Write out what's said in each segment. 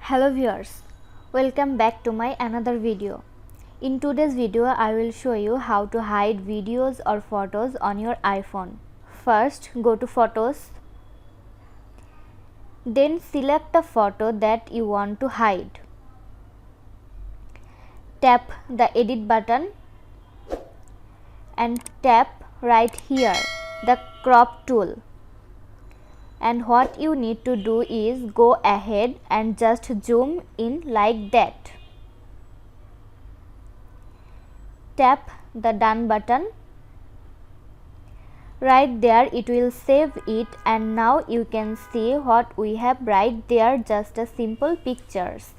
Hello viewers, welcome back to my another video. In today's video I will show you how to hide videos or photos on your iPhone. First go to photos, then select the photo that you want to hide. Tap the edit button and tap right here the crop tool. And what you need to do is go ahead and just zoom in like that. Tap the done button. Right there it will save it, and now you can see what we have right there, just a simple pictures.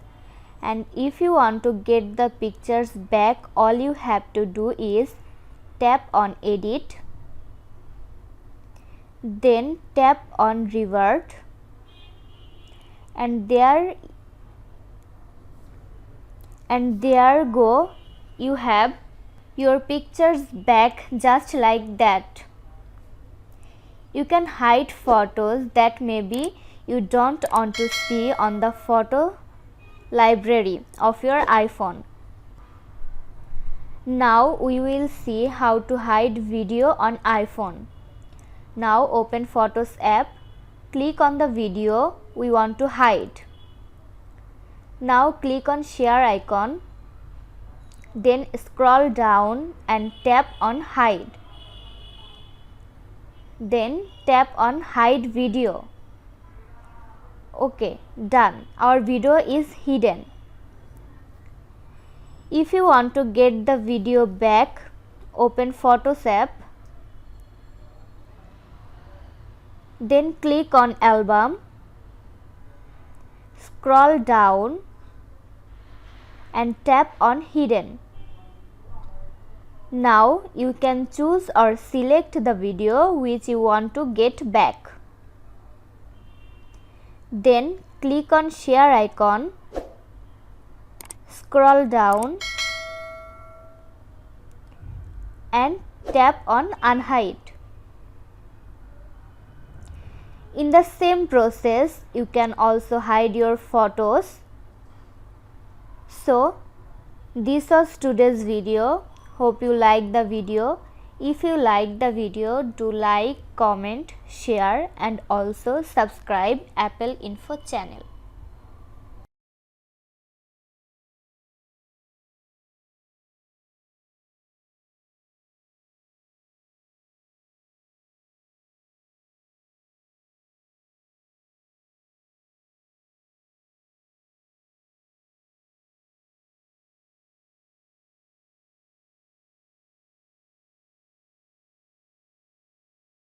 And if you want to get the pictures back, all you have to do is tap on edit, then tap on revert, and there go, you have your pictures back just like that. You can hide photos that maybe you don't want to see on the photo library of your iPhone. Now we will see how to hide video on iPhone. Now open Photos app, click on the video we want to hide. Now click on share icon, then scroll down and tap on hide. Then tap on hide video. Okay, done. Our video is hidden. If you want to get the video back, open Photos app, then click on album, scroll down and tap on hidden. Now you can choose or select the video which you want to get back. Then click on share icon, scroll down and tap on unhide. In the same process, you can also hide your photos. So, this was today's video. Hope you liked the video. If you liked the video, do like, comment, share and also subscribe Apple Info channel.